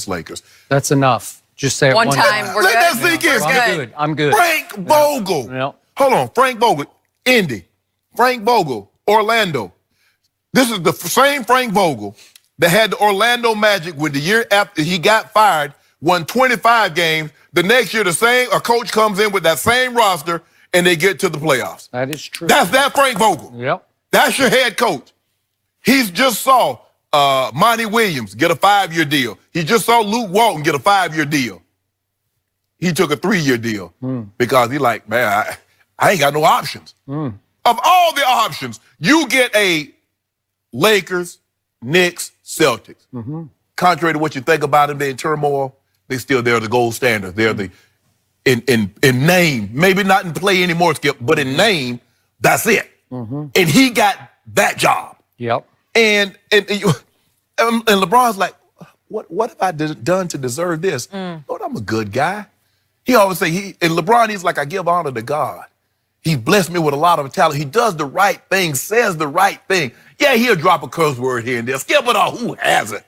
Lakers. That's enough. Just say it one time. We're Let good. that sink in. I'm good. Frank Vogel. Yeah. Hold on. Frank Vogel, Indy. Frank Vogel, Orlando. This is the same Frank Vogel that had the Orlando Magic when the year after he got fired, won 25 games. The next year, a coach comes in with that same roster and they get to the playoffs. That is true. That's that Frank Vogel. Yep. That's your head coach. He's just saw Monty Williams get a 5-year deal. He just saw Luke Walton get a 5-year deal. He took a 3-year deal because he like, man, I ain't got no options. Of all the options, you get a Lakers, Knicks, Celtics. Contrary to what you think about them, they're in turmoil. They're the gold standard. They're the in name, maybe not in play anymore, Skip, but in name, that's it. And he got that job. Yep. And LeBron's like, what have I done to deserve this? Lord, I'm a good guy. He always say, and LeBron, he's like, I give honor to God. He blessed me with a lot of talent. He does the right thing, says the right thing. Yeah, he'll drop a curse word here and there. Skip it all. Who hasn't?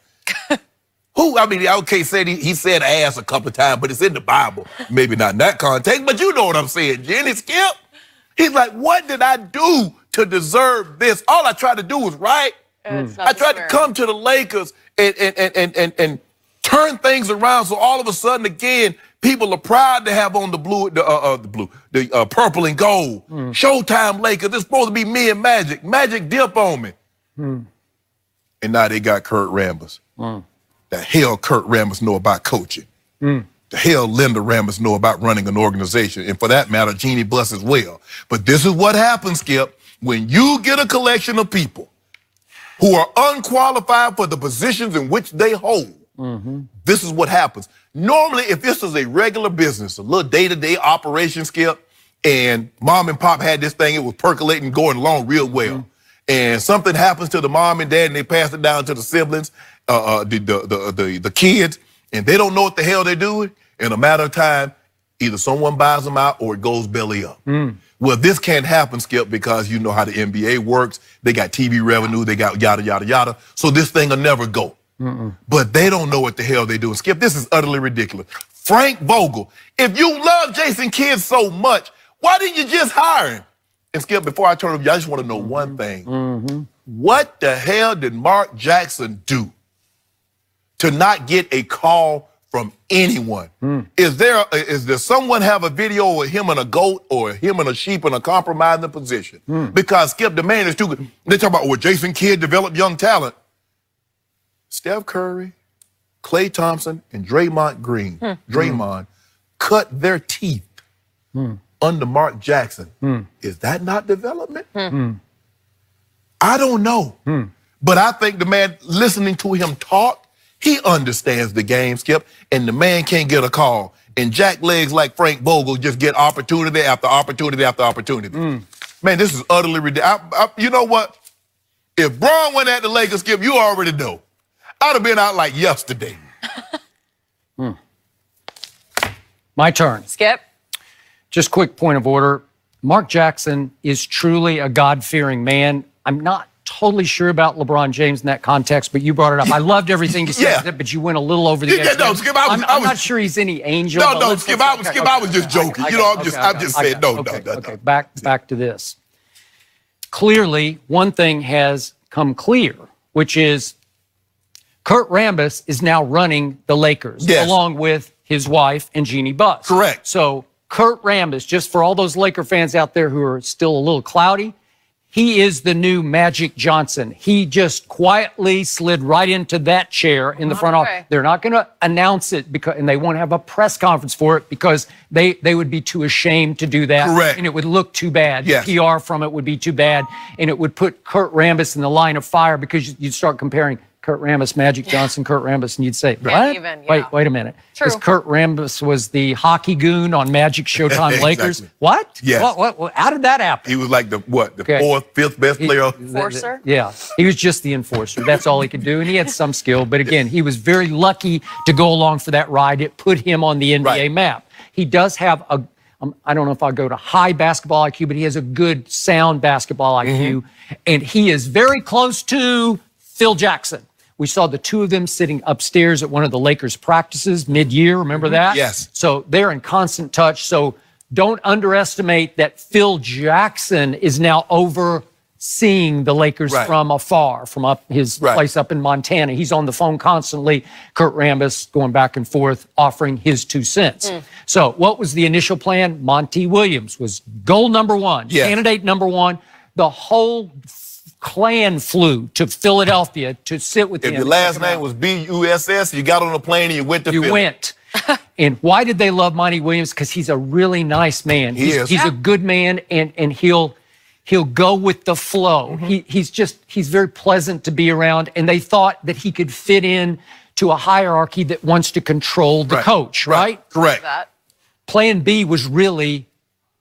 Okay, said he said ass a couple of times, but it's in the Bible. Maybe not in that context, but you know what I'm saying, Jenny. Skip. He's like, what did I do to deserve this? All I tried to do was right. I tried to come to the Lakers and turn things around. So all of a sudden, again, people are proud to have on the purple and gold. Showtime Lakers. It's supposed to be me and Magic. Magic dip on me. And now they got Kurt Rambis. The hell Kurt Rambis know about coaching. The hell Linda Rambis know about running an organization. And for that matter, Jeannie Buss as well. But this is what happens, Skip, when you get a collection of people who are unqualified for the positions in which they hold. This is what happens. Normally, if this is a regular business, a little day-to-day operation, Skip, and mom and pop had this thing, it was percolating, going along real well. And something happens to the mom and dad, and they pass it down to the siblings, the kids, and they don't know what the hell they're doing. In a matter of time, either someone buys them out or it goes belly up. Well, this can't happen, Skip, because you know how the NBA works. They got TV revenue, they got yada, yada, yada. So this thing will never go. But they don't know what the hell they're doing. Skip, this is utterly ridiculous. Frank Vogel, if you love Jason Kidd so much, why didn't you just hire him? And Skip, before I turn it over, I just want to know one thing. What the hell did Mark Jackson do to not get a call from anyone? Is there someone have a video of him and a goat or him and a sheep in a compromising position? Because Skip, the man is too good. They talk about, well, Jason Kidd developed young talent. Steph Curry, Klay Thompson, and Draymond Green, cut their teeth under Mark Jackson. Is that not development? I don't know. But I think the man, listening to him talk, he understands the game, Skip, and the man can't get a call. And jack legs like Frank Vogel just get opportunity after opportunity after opportunity. Man, this is utterly ridiculous. You know what? If Braun went at the Lakers, Skip, you already know. I'd have been out like yesterday. My turn. Skip. Just quick point of order. Mark Jackson is truly a God-fearing man. I'm not totally sure about LeBron James in that context, but you brought it up. I loved everything you said, but you went a little over the edge. No, Skip, I'm not sure he's any angel. No, Skip, I was just joking. I'm just saying, no. Back to this. Clearly, one thing has come clear, which is Kurt Rambis is now running the Lakers, along with his wife and Jeannie Buss. Correct. So Kurt Rambis, just for all those Laker fans out there who are still a little cloudy, he is the new Magic Johnson. He just quietly slid right into that chair in the front office. They're not going to announce it and they won't have a press conference for it because they would be too ashamed to do that. Correct. And it would look too bad. Yes. The PR from it would be too bad. And it would put Kurt Rambis in the line of fire because you'd start comparing Kurt Rambis, Magic Johnson, Kurt Rambis, and you'd say, what? Wait a minute. Because Kurt Rambis was the hockey goon on Magic Showtime Lakers. What? Yes. What? How did that happen? He was like the fourth, fifth best player. Enforcer? Yeah. He was just the enforcer. That's all he could do. And he had some skill. But again, he was very lucky to go along for that ride. It put him on the NBA map. He does have I don't know if I'll go to high basketball IQ, but he has a good, sound basketball IQ. And he is very close to Phil Jackson, We saw the two of them sitting upstairs at one of the Lakers practices mid-year. Remember that? Yes. So they're in constant touch. So don't underestimate that Phil Jackson is now overseeing the Lakers from afar, from up his place up in Montana. He's on the phone constantly. Kurt Rambis going back and forth, offering his 2 cents. So what was the initial plan? Monty Williams was goal number one, candidate number one. The whole clan flew to Philadelphia to sit with him. If your last name was B-U-S-S, you got on a plane and you went to Philly. You went. And why did they love Monty Williams? Because he's a really nice man. He's a good man, and he'll go with the flow. He's very pleasant to be around, and they thought that he could fit in to a hierarchy that wants to control the coach, right? Correct. Plan B was really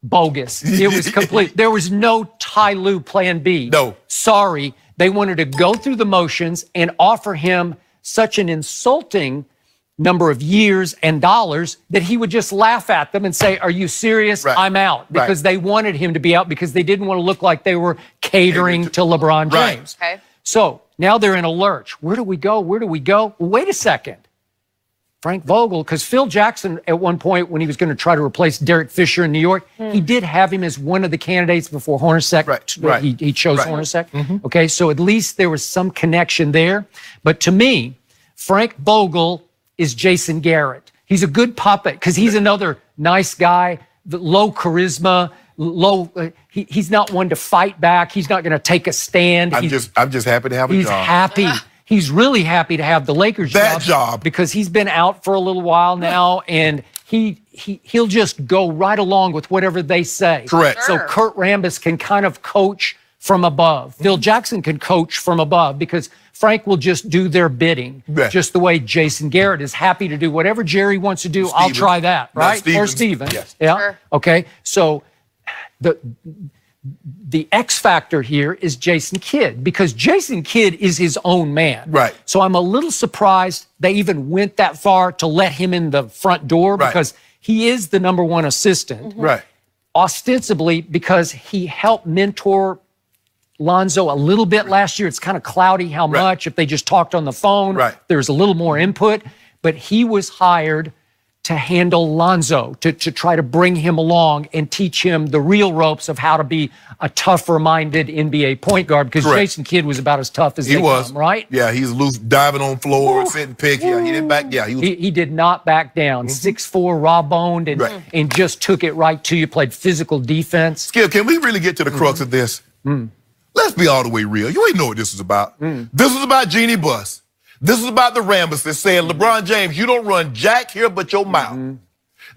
bogus. It was complete. There was no Ty Lue plan B. No. Sorry. They wanted to go through the motions and offer him such an insulting number of years and dollars that he would just laugh at them and say, "Are you serious? I'm out." Because they wanted him to be out because they didn't want to look like they were catering to LeBron James. Okay. So now they're in a lurch. Where do we go? Where do we go? Well, wait a second. Frank Vogel, because Phil Jackson at one point when he was going to try to replace Derek Fisher in New York, he did have him as one of the candidates before Hornacek. He chose Hornacek. Okay, so at least there was some connection there. But to me, Frank Vogel is Jason Garrett. He's a good puppet because he's another nice guy, low charisma, he's not one to fight back. He's not going to take a stand. I'm just happy to have a job. He's happy. He's really happy to have the Lakers job because he's been out for a little while now, and he'll just go right along with whatever they say. Correct. So Kurt Rambis can kind of coach from above. Phil Jackson can coach from above because Frank will just do their bidding, just the way Jason Garrett is happy to do whatever Jerry wants to do. I'll try that, right? Or Steven. Yes. Yeah. Sure. Okay. So the X factor here is Jason Kidd because Jason Kidd is his own man. Right. So I'm a little surprised they even went that far to let him in the front door because he is the number one assistant. Right. Ostensibly because he helped mentor Lonzo a little bit last year. It's kind of cloudy how much. If they just talked on the phone, there's a little more input. But he was hired to handle Lonzo, to try to bring him along and teach him the real ropes of how to be a tougher-minded NBA point guard because Jason Kidd was about as tough as he was, right? Yeah, he's loose, diving on floor, sitting pick. Yeah, he didn't back. Yeah, he did not back down. 6'4", raw-boned, and just took it right to you, played physical defense. Skip, can we really get to the crux of this? Let's be all the way real. You ain't know what this is about. This is about Jeannie Buss. This is about the Rambis that said, LeBron James, you don't run jack here but your mouth.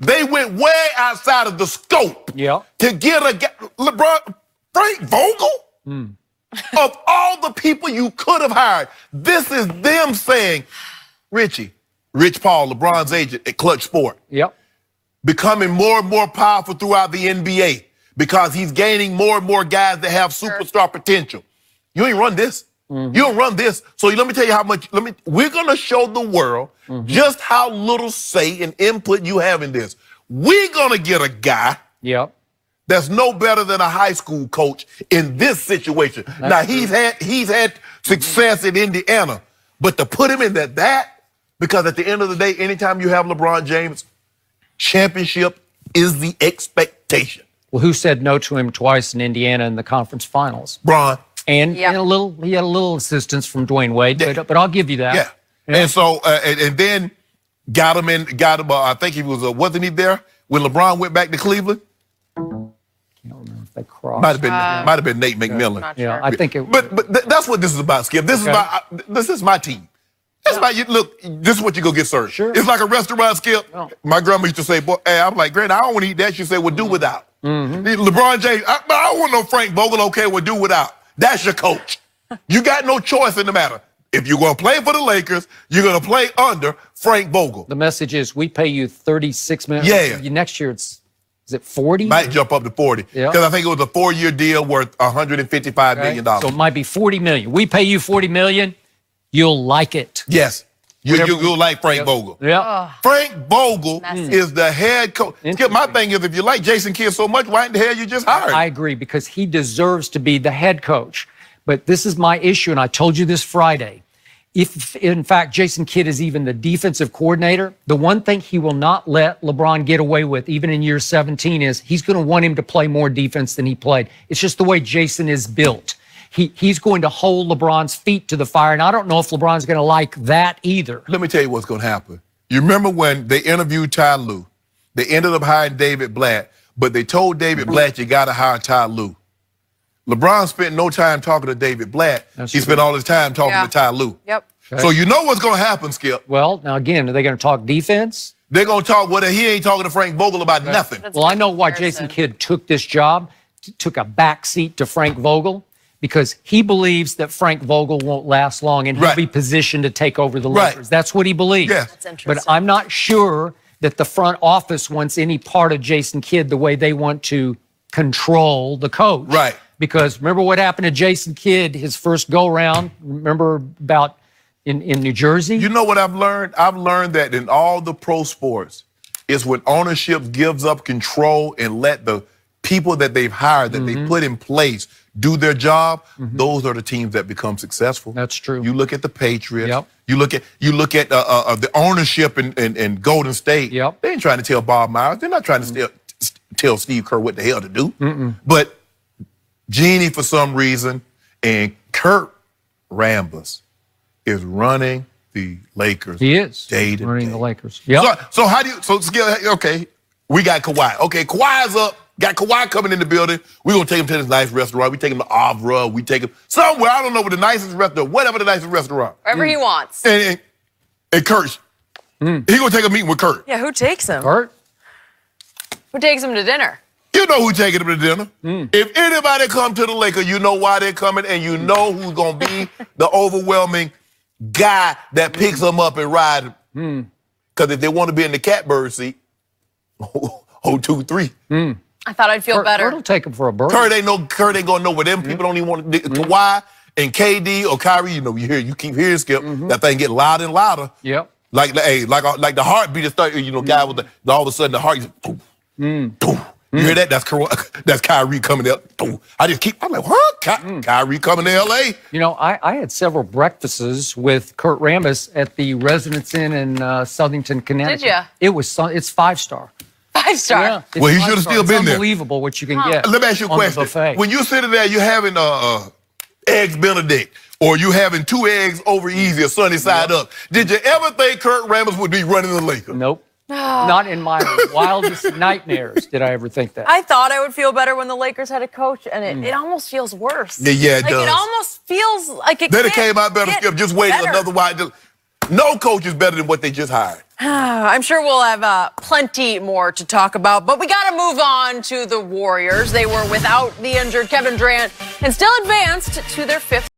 They went way outside of the scope to get a guy. LeBron, Frank Vogel? Of all the people you could have hired, this is them saying, Rich Paul, LeBron's agent at Clutch Sport, becoming more and more powerful throughout the NBA because he's gaining more and more guys that have superstar potential. You ain't run this. You don't run this. So let me tell you how much, we're going to show the world just how little say and input you have in this. We're going to get a guy that's no better than a high school coach in this situation. Now, he's had success in Indiana, but to put him in that, because at the end of the day, anytime you have LeBron James, championship is the expectation. Well, who said no to him twice in Indiana in the conference finals? Bron. And he had a little assistance from Dwayne Wade, but I'll give you that. And so, and then got him, I think he was, wasn't he there when LeBron went back to Cleveland? I can't remember if they crossed. Might have been Nate McMillan. Yeah, I think it. But that's what this is about, Skip. This is my team. That's about you. Look, this is what you go get served. Sure. It's like a restaurant, Skip. My grandma used to say, "Boy, hey," I'm like, "Granny, I don't want to eat that." She said, "Well, do without." LeBron James, I don't want no Frank Vogel. Okay, well, do without. That's your coach. You got no choice in the matter. If you're going to play for the Lakers, you're going to play under Frank Vogel. The message is we pay you $36 million. Yeah. Next year, is it 40? Might jump up to 40. Because I think it was a 4-year deal worth $155 million. So it might be $40 million. We pay you $40 million. You'll like it. Yes. You'll like Frank Vogel. Frank Vogel is the head coach. My thing is, if you like Jason Kidd so much, why in the hell you just hired him? I agree, because he deserves to be the head coach. But this is my issue, and I told you this Friday. if in fact Jason Kidd is even the defensive coordinator, the one thing he will not let LeBron get away with, even in year 17, is he's going to want him to play more defense than he played. It's just the way Jason is built. He's going to hold LeBron's feet to the fire, and I don't know if LeBron's going to like that either. Let me tell you what's going to happen. You remember when they interviewed Ty Lue? They ended up hiring David Blatt, but they told David Blatt, you got to hire Ty Lue. LeBron spent no time talking to David Blatt. He spent all his time talking to Ty Lue. Yep. Okay. So you know what's going to happen, Skip. Well, now again, are they going to talk defense? They're going to talk, he ain't talking to Frank Vogel about nothing. Well, I know why Jason Kidd took this job, took a back seat to Frank Vogel, because he believes that Frank Vogel won't last long and he'll be positioned to take over the Lakers. That's what he believes. Yeah. That's interesting. But I'm not sure that the front office wants any part of Jason Kidd the way they want to control the coach. Right. Because remember what happened to Jason Kidd his first go-round? Remember about in New Jersey? You know what I've learned? I've learned that in all the pro sports, it's when ownership gives up control and let the people that they've hired, that they put in place, do their job. Those are the teams that become successful. That's true. You look at the Patriots. Yep. You look at the ownership in Golden State. Yep. They ain't trying to tell Bob Myers. They're not trying to tell Steve Kerr what the hell to do. But Jeannie, for some reason, and Kurt Rambis is running the Lakers. He is day to running day. the Lakers. Yep. So how do you? So okay, we got Kawhi. Okay, Kawhi's up. Got Kawhi coming in the building. We're gonna take him to this nice restaurant. We take him to Avra. We take him somewhere. I don't know, but the nicest restaurant, whatever the nicest restaurant. Wherever he wants. And Kurt, he gonna take a meeting with Kurt. Yeah, who takes him? Kurt? Who takes him to dinner? You know who's taking him to dinner. If anybody come to the Lakers, you know why they're coming, and you know who's gonna be the overwhelming guy that picks them up and rides him. Because if they want to be in the catbird seat, 2-3. I thought I'd feel better. Kurt will take him for a bird. Kurt ain't gonna know where them people don't even want to. Kawhi and KD or Kyrie, you keep hearing Skip. That thing get louder and louder. Yep. Like the heartbeat is starting. Guy with all of a sudden the heart. Boom. You hear that? That's Kyrie coming up. I'm like, what? Kyrie coming to L.A. I had several breakfasts with Kurt Rambis at the Residence Inn in Southington, Connecticut. Did ya? It's 5-star. 5-star. Yeah, Well, he should have still been there. It's unbelievable what you can get. Let me ask you a on the question. buffet. When you're sitting there, you're having eggs Benedict, or you having 2 eggs over easy or sunny side up. Did you ever think Kurt Rambis would be running the Lakers? Nope. Not in my wildest nightmares did I ever think that. I thought I would feel better when the Lakers had a coach, and it almost feels worse. Yeah, it does. It almost feels like it Then it can't came out better, get Skip. Just wait better. another while. No coach is better than what they just hired. I'm sure we'll have plenty more to talk about, but we got to move on to the Warriors. They were without the injured Kevin Durant and still advanced to their 5th